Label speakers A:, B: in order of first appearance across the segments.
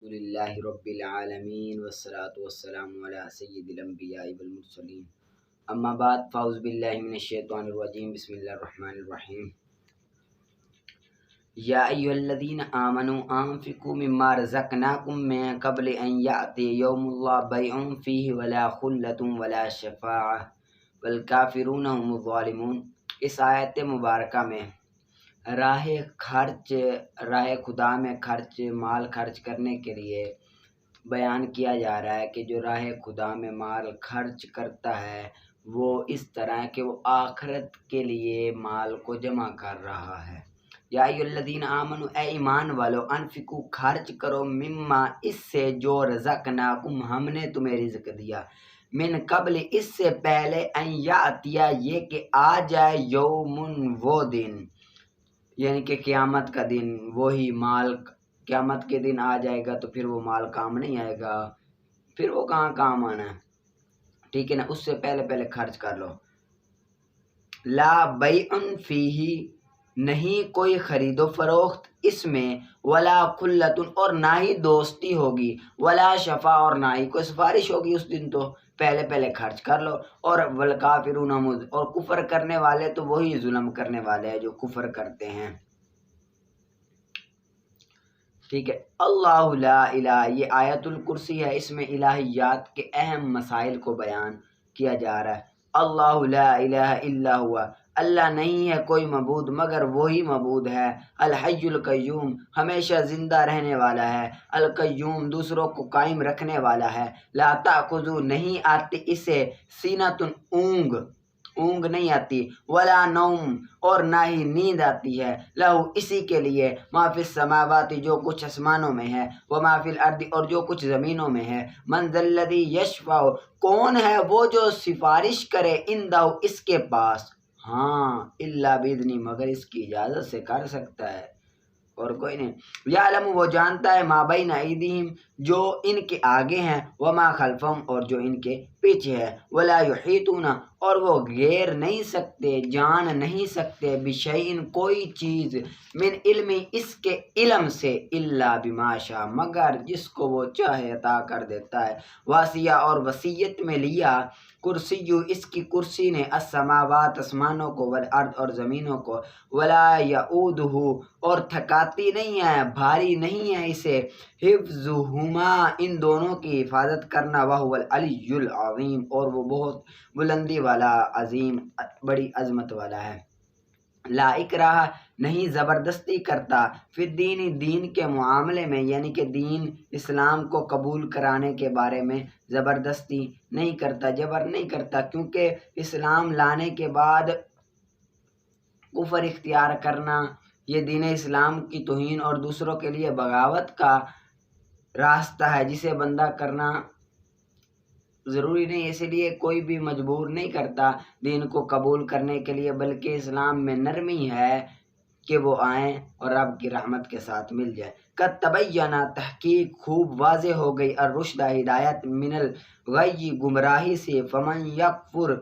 A: للہ رب العالمین والصلاة والسلام علی سید الانبیاء والمرسلین اما بعد فاعوذ باللہ من الشیطان الرجیم بسم اللہ الرحمن الرحیم یا ایھا الذین آمنوا انفقوا مما رزقناکم من قبل ان یأتی یوم لا بیع فیہ ولا خلۃ ولا شفاعۃ والکافرون هم الظالمون۔ اس آیت مبارکہ میں راہ خدا میں مال خرچ کرنے کے لیے بیان کیا جا رہا ہے کہ جو راہ خدا میں مال خرچ کرتا ہے وہ اس طرح کہ وہ آخرت کے لیے مال کو جمع کر رہا ہے۔ یا ایھا الذین آمنوا، اے ایمان والو، انفقوا خرچ کرو، مما اس سے جو رزقناکم ہم نے تمہیں رزق دیا، من قبل اس سے پہلے، ان یاتیا یہ کہ آ جائے، یومن وہ دن، یعنی کہ قیامت کا دن، وہی مال قیامت کے دن آ جائے گا تو پھر وہ مال کام نہیں آئے گا، پھر وہ کہاں کام آنا ہے، ٹھیک ہے نا، اس سے پہلے خرچ کر لو۔ لا بیع فیہ، نہیں کوئی خرید و فروخت اس میں، ولا خلۃ اور نہ ہی دوستی ہوگی، ولا شفاع اور نہ ہی کوئی سفارش ہوگی اس دن، تو پہلے خرچ کر لو۔ اور والکافرون اور کفر کرنے والے تو وہی ظلم کرنے والے ہیں جو کفر کرتے ہیں، ٹھیک ہے۔ اللہ لا الہ، یہ آیت الکرسی ہے، اس میں الہیات کے اہم مسائل کو بیان کیا جا رہا ہے۔ اللہ لا الہ الا ہوا، اللہ نہیں ہے کوئی معبود مگر وہی معبود ہے۔ الحی القیوم، ہمیشہ زندہ رہنے والا ہے۔ القیوم، دوسروں کو قائم رکھنے والا ہے۔ لا تأخذہ، نہیں آتی اسے، سینۃ اونگ نہیں آتی، ولا نوم اور نہ ہی نیند آتی ہے، لہو اسی کے لیے، ما فی السماوات جو کچھ آسمانوں میں ہے، وما فی الارض اور جو کچھ زمینوں میں ہے، من ذا الذی یشفع، کون ہے وہ جو سفارش کرے، عندہ اس کے پاس، ہاں، الا باذنہ مگر اس کی اجازت سے کر سکتا ہے اور کوئی نہیں۔ یعلم، وہ جانتا ہے، ما بین ایدیہم، جو ان کے آگے ہیں، وما خلفہم اور جو ان کے پیچھے ہے، ولا یحیطون اور وہ گھیر نہیں سکتے، جان نہیں سکتے، بشیء کوئی چیز، من علم اس کے علم سے، الا بما شاء مگر جس کو وہ چاہے عطا کر دیتا ہے۔ واسیہ اور وصیت میں لیا، کرسی اس کی کرسی نے، السماوات آسمانوں کو، والارض اور زمینوں کو، ولا یعودہ اور تھکاتی نہیں ہے، بھاری نہیں ہے اسے، حفظہما ان دونوں کی حفاظت کرنا، وہو العلی العظیم اور وہ بہت بلندی والا، عظیم بڑی عظمت والا ہے۔ لا اکراہ، نہیں زبردستی کرتا، فی الدین دین کے معاملے میں، یعنی کہ دین اسلام کو قبول کرانے کے بارے میں زبردستی نہیں کرتا، جبر نہیں کرتا، کیونکہ اسلام لانے کے بعد کفر اختیار کرنا یہ دین اسلام کی توہین اور دوسروں کے لیے بغاوت کا راستہ ہے، جسے بندہ کرنا ضروری نہیں، اسی لیے کوئی بھی مجبور نہیں کرتا دین کو قبول کرنے کے لیے، بلکہ اسلام میں نرمی ہے کہ وہ آئیں اور رب کی رحمت کے ساتھ مل جائے۔ قد تبین، تحقیق خوب واضح ہو گئی، الرشد ہدایت، من الغی گمراہی سے، فمن یکفر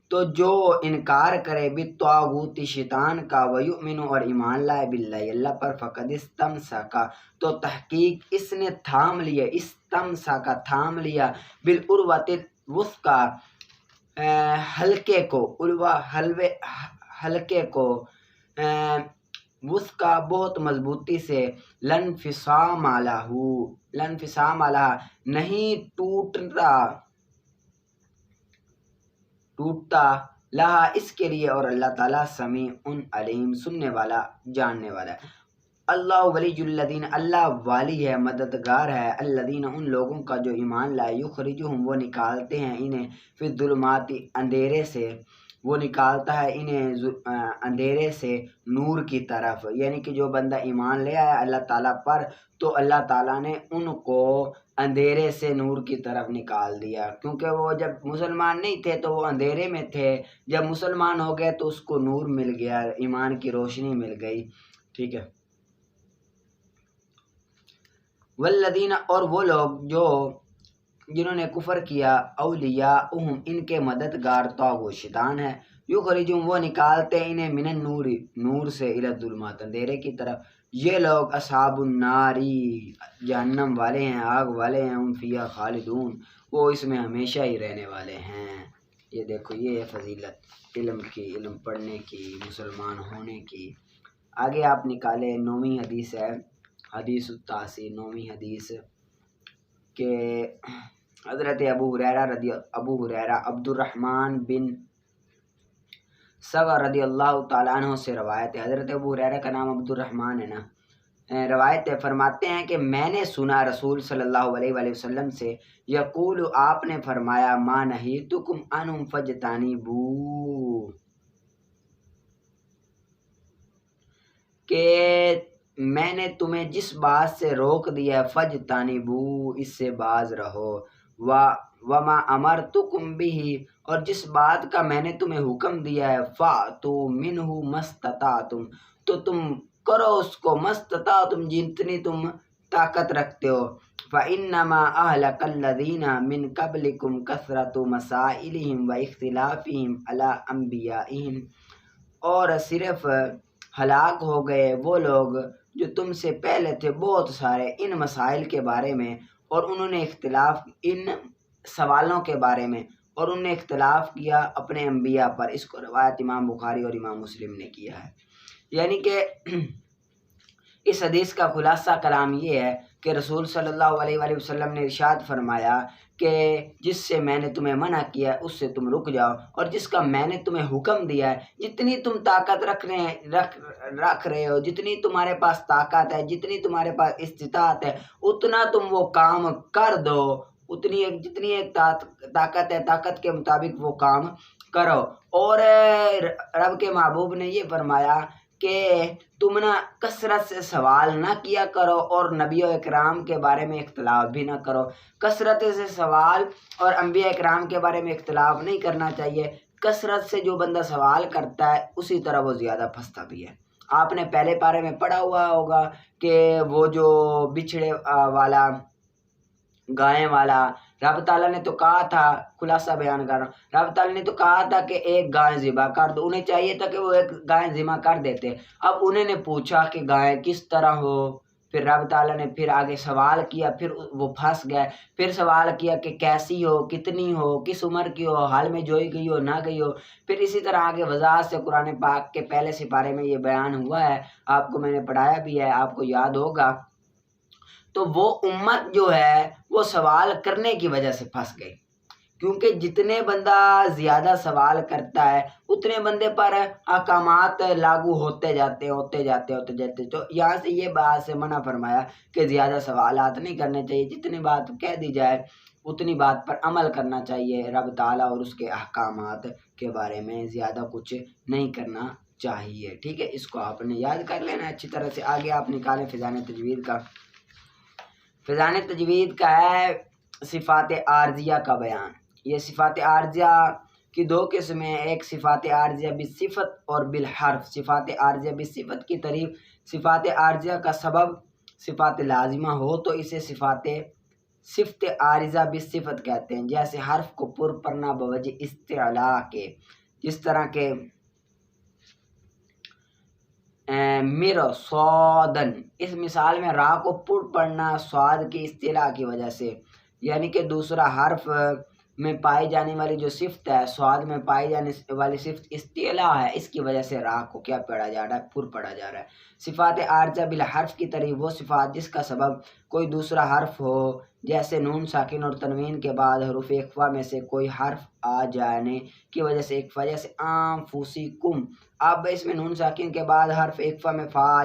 A: تو جو انکار کرے، بالطاغوت شیطان کا، ویؤمن اور ایمان لائے، باللہ اللہ پر، فقد استمسک تو تحقیق اس نے تھام لیا، استمسک تھام لیا، بالعروۃ الوثقی ہلکے کو، ہلکے کو، وثقی بہت مضبوطی سے، لانفصام لہا نہیں ٹوٹتا، لہا اس کے لیے، اور اللہ تعالیٰ سمیع علیم سننے والا جاننے والا ہے۔ اللہ ولی الذین، اللہ والی ہے، مددگار ہے، الذین ان لوگوں کا جو ایمان لائے، یخرجہم وہ نکالتے ہیں انہیں، فی الظلمات اندھیرے سے، وہ نکالتا ہے انہیں اندھیرے سے نور کی طرف، یعنی کہ جو بندہ ایمان لے آیا اللہ تعالیٰ پر تو اللہ تعالیٰ نے ان کو اندھیرے سے نور کی طرف نکال دیا، کیونکہ وہ جب مسلمان نہیں تھے تو وہ اندھیرے میں تھے، جب مسلمان ہو گئے تو اس کو نور مل گیا، ایمان کی روشنی مل گئی، ٹھیک ہے۔ والذین اور وہ لوگ جنہوں نے کفر کیا، اولیاءہم ان کے مددگار طاغوت شیطان ہے، یخرجہم وہ نکالتے انہیں، من النور نور سے، الی الظلمات اندھیرے کی طرف، یہ لوگ اصحاب الناری جہنم والے ہیں، آگ والے ہیں، ہم فیہا خالدون، وہ اس میں ہمیشہ ہی رہنے والے ہیں۔ یہ دیکھو یہ ہے فضیلت علم کی، علم پڑھنے کی، مسلمان ہونے کی۔ آگے آپ نکالے 9ویں حدیث ہے، حدیث التاسی، 9ویں حدیث کہ حضرت ابو ہریرہ عبد الرحمن بن صغر رضی اللہ تعالیٰ عنہ سے روایت ہے۔ حضرت ابو ہریرہ کا نام عبد الرحمن ہے نا، روایت ہے، فرماتے ہیں کہ میں نے سنا رسول صلی اللہ علیہ وآلہ وسلم سے، یقول، آپ نے فرمایا، ما نہیتکم عنہ فاجتنبوہ، کہ میں نے تمہیں جس بات سے روک دیا ہے فاجتنبوہ، اس سے باز رہو، وما امرتکم بہ، اور جس بات کا میں نے تمہیں حکم دیا ہے فاتوا منہ ما استطعتم، تو تم کرو اس کو مستطعتم، جتنی تم طاقت رکھتے ہو۔ فإنما أهلك الذين من قبلكم كثرة مسائلهم واختلافهم على أنبيائهم، اور صرف ہلاک ہو گئے وہ لوگ جو تم سے پہلے تھے بہت سارے ان مسائل کے بارے میں، اور انہوں نے اختلاف ان سوالوں کے بارے میں، اور انہوں نے اختلاف کیا اپنے انبیاء پر۔ اس کو روایت امام بخاری اور امام مسلم نے کیا ہے۔ یعنی کہ اس حدیث کا خلاصہ کلام یہ ہے کہ رسول صلی اللہ علیہ وآلہ وسلم نے ارشاد فرمایا کہ جس سے میں نے تمہیں منع کیا ہے اس سے تم رک جاؤ، اور جس کا میں نے تمہیں حکم دیا ہے جتنی تم طاقت رکھ رہے ہو، جتنی تمہارے پاس طاقت ہے، جتنی تمہارے پاس استطاعت ہے، اتنا تم وہ کام کر دو، جتنی ایک طاقت ہے، طاقت کے مطابق وہ کام کرو۔ اور رب کے محبوب نے یہ فرمایا کہ تم نہ کثرت سے سوال نہ کیا کرو، اور نبی و اکرام کے بارے میں اختلاف بھی نہ کرو۔ کثرت سے سوال اور انبیاء اکرام کے بارے میں اختلاف نہیں کرنا چاہیے۔ کثرت سے جو بندہ سوال کرتا ہے اسی طرح وہ زیادہ پھنستا بھی ہے۔ آپ نے پہلے پارے میں پڑھا ہوا ہوگا کہ وہ جو بچھڑے والا، گائے والا، رب تعالیٰ نے تو کہا تھا، خلاصہ بیان کر رہا ہوں، رب تعالیٰ نے تو کہا تھا کہ ایک گائے ذبح کر دو، انہیں چاہیے تھا کہ وہ ایک گائے ذبح کر دیتے۔ اب انہوں نے پوچھا کہ گائے کس طرح ہو، پھر رب تعالیٰ نے پھر آگے سوال کیا، پھر وہ پھنس گئے، پھر سوال کیا کہ کیسی ہو، کتنی ہو، کس عمر کی ہو، حال میں جوئی گئی ہو نہ گئی ہو، پھر اسی طرح آگے وضاحت سے قرآن پاک کے پہلے سپارے میں یہ بیان ہوا ہے، آپ کو میں نے پڑھایا بھی ہے، آپ کو یاد ہوگا۔ تو وہ امت جو ہے وہ سوال کرنے کی وجہ سے پھنس گئی، کیونکہ جتنے بندہ زیادہ سوال کرتا ہے اتنے بندے پر احکامات لاگو ہوتے جاتے تو یہاں سے یہ بات سے منع فرمایا کہ زیادہ سوالات نہیں کرنے چاہیے، جتنی بات کہہ دی جائے اتنی بات پر عمل کرنا چاہیے، رب تعالیٰ اور اس کے احکامات کے بارے میں زیادہ کچھ نہیں کرنا چاہیے۔ ٹھیک ہے، اس کو آپ نے یاد کر لینا اچھی طرح سے۔ آگے آپ نکالیں فیضان تجوید کا۔ فیضان تجوید کا ہے صفات عارضیہ کا بیان۔ یہ صفات عارضیہ کی دو قسمیں، ایک صفات عارضیہ بالصفت اور بالحرف۔ صفات عارضیہ بالصفت کی تعریف، صفات عارضیہ کا سبب صفات لازمہ ہو تو اسے صفت عارضہ بالصفت کہتے ہیں، جیسے حرف کو پر پڑھنا بوجہ استعلاء کے، جس طرح کے مرصادن، اس مثال میں را کو پر پڑھنا سواد کی اصطلاح کی وجہ سے، یعنی کہ دوسرا حرف میں پائی جانے والی جو صفت ہے، سواد میں پائی جانے والی صفت استعلاء ہے، اس کی وجہ سے را کو کیا پڑھا جا رہا ہے، پر پڑھا جا رہا ہے۔ صفات عارضہ بالحرف کی طریق وہ صفات جس کا سبب کوئی دوسرا حرف ہو، جیسے نون ساکن اور تنوین کے بعد حروف اخفا میں سے کوئی حرف آ جانے کی وجہ سے، اخفا جیسے انفسکم، اب اس میں نون ساکن کے بعد حرف اخفا میں فا آ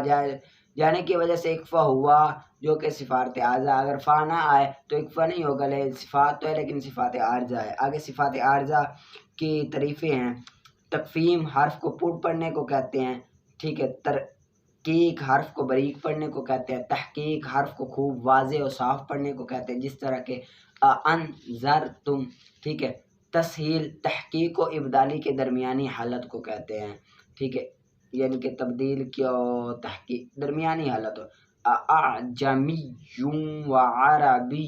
A: جانے کی وجہ سے اخفا ہوا، جو کہ صفات عارضہ، اگر فا نہ آئے تو اخفا نہیں ہوگا، صفات تو ہے لیکن صفات عارضہ ہے۔ آگے صفات عارضہ کی تعریفیں ہیں، تکفیم حرف کو پور پڑھنے کو کہتے ہیں، ٹھیک ہے، ترقیق حرف کو باریک پڑھنے کو کہتے ہیں، تحقیق حرف کو خوب واضح اور صاف پڑھنے کو کہتے ہیں، جس طرح کہ انذرتم، ٹھیک ہے، تسہیل تحقیق و ابدالی کے درمیانی حالت کو کہتے ہیں، ٹھیک ہے، یعنی کہ تبدیل کیا تحقیق درمیانی حالت ہو۔ اعجمی و عربی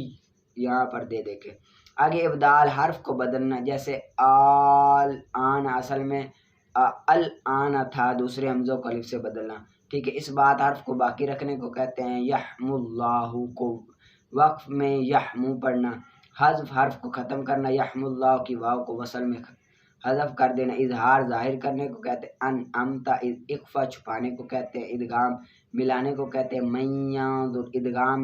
A: یہاں پر دے کے آگے ابدال حرف کو بدلنا، جیسے آن اصل میں الآن تھا، دوسرے حمزوں کو الف سے بدلنا، ٹھیک ہے، اس بات حرف کو باقی رکھنے کو کہتے ہیں یحم اللہ کو وقف میں یحمو پڑھنا، حذف حرف کو ختم کرنا، یحم اللہ کی واو کو وصل میں حذف کر دینا، اظہار ظاہر کرنے کو کہتے ہیں انعمت، اخفا چھپانے کو کہتے ہیں، ادغام ملانے کو کہتے ہیں من ینظر، ادغام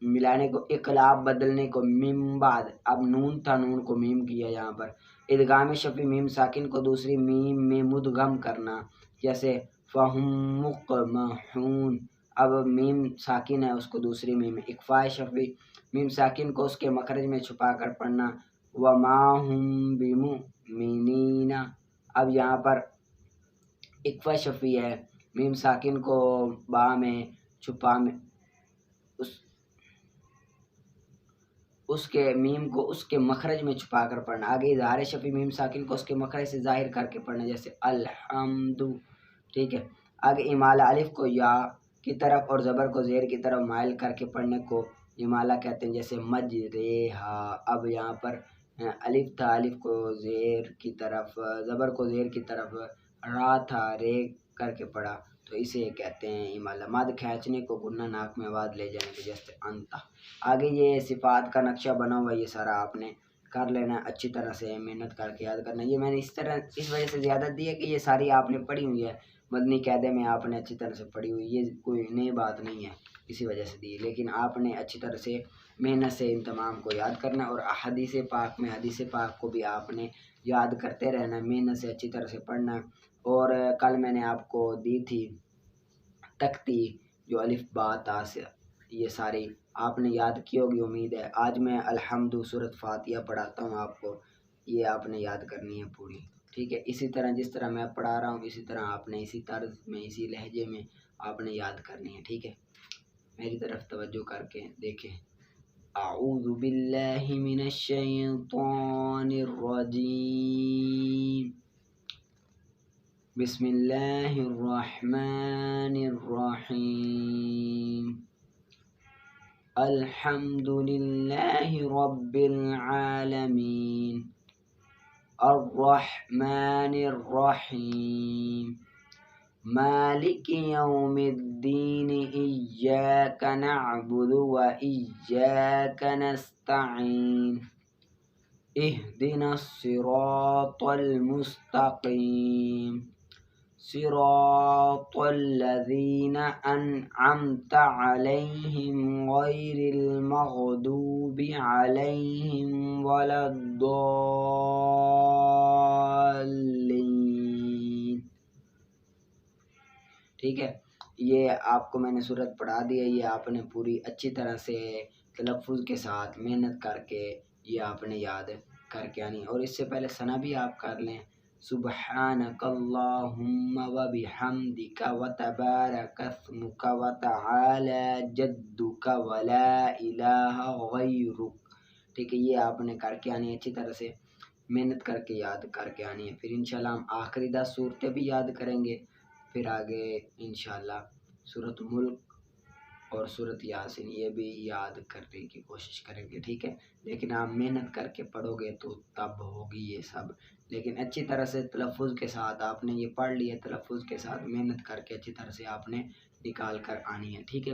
A: ملانے کو، اقلاب بدلنے کو، میم بعد اب نون تھا نون کو میم کیا یہاں پر، ادغام شفی میم ساکن کو دوسری میم میں مدغم کرنا، جیسے فہم مقمحون، اب میم ساکن ہے اس کو دوسری میم میں، اخفاء شفی میم ساکن کو اس کے مخرج میں چھپا کر پڑھنا، وما ہم بمؤمنین، اب یہاں پر اخفاء شفی ہے میم ساکن کو با میں چھپا میں اس کے میم کو اس کے مخرج میں چھپا کر پڑھنا، آگے اظہار شفی میم ساکن کو اس کے مخرج سے ظاہر کر کے پڑھنا، جیسے الحمد، ٹھیک ہے، آگے امالہ الف کو یا کی طرف اور زبر کو زیر کی طرف مائل کر کے پڑھنے کو امالہ کہتے ہیں، جیسے مجریہا، اب یہاں پر الف تھا الف کو زیر کی طرف، زبر کو زیر کی طرف، را تھا رے کر کے پڑھا تو اسے کہتے ہیں امالہ، مد کھینچنے کو، گنہ ناک میں آواز لے جانے کو، جیسے انتا۔ آگے یہ صفات کا نقشہ بنا ہوا، یہ سارا آپ نے کر لینا اچھی طرح سے، محنت کر کے یاد کرنا، یہ میں نے اس وجہ سے زیادت دی ہے کہ یہ ساری آپ نے پڑھی ہوئی ہے، مدنی قاعدے میں آپ نے اچھی طرح سے پڑھی ہوئی، یہ کوئی نئی بات نہیں ہے اسی وجہ سے دی، لیکن آپ نے اچھی طرح سے محنت سے ان تمام کو یاد کرنا، اور حدیث پاک میں حدیث پاک کو بھی آپ نے یاد کرتے رہنا، محنت سے اچھی طرح سے پڑھنا۔ اور کل میں نے آپ کو دی تھی تختی جو الف با تا سے، یہ ساری آپ نے یاد کی ہوگی امید ہے۔ آج میں الحمد سورۃ فاتحہ پڑھاتا ہوں آپ کو، یہ آپ نے یاد کرنی ہے پوری، ٹھیک ہے، اسی طرح جس طرح میں پڑھا رہا ہوں اسی طرح آپ نے اسی طرز میں اسی لہجے میں آپ نے یاد کرنی ہے، ٹھیک ہے، میری طرف توجہ کر کے دیکھیں۔ اعوذ باللہ من الشیطان الرجیم، بسم اللہ الرحمن الرحیم، الحمد للہ رب العالمین، الرحمن الرحیم، مالک یوم الدین، ایاک نعبد و ایاک نستعین، اہدنا الصراط المستقیم، صراط الذین انعمت علیہم غیر المغضوب علیہم ولا الضالین، ٹھیک ہے، یہ آپ کو میں نے سورت پڑھا دی ہے، یہ آپ نے پوری اچھی طرح سے تلفظ کے ساتھ محنت کر کے یہ آپ نے یاد کر کے آنی، اور اس سے پہلے ثنا بھی آپ کر لیں، سبحانک اللہم وبحمدک وتبارک اسمک وتعالی جدک ولا الہ غیرک، ٹھیک ہے، یہ آپ نے کر کے آنی ہے، اچھی طرح سے محنت کر کے یاد کر کے آنی ہے، پھر انشاءاللہ ہم آخری 10 صورتیں بھی یاد کریں گے، پھر آگے انشاءاللہ سورۃ ملک اور سورۃ یاسین یہ بھی یاد کرنے کی کوشش کریں گے، ٹھیک ہے، لیکن آپ محنت کر کے پڑھو گے تو تب ہوگی یہ سب، لیکن اچھی طرح سے تلفظ کے ساتھ آپ نے یہ پڑھ لیا، تلفظ کے ساتھ محنت کر کے اچھی طرح سے آپ نے نکال کر آنی ہے، ٹھیک ہے۔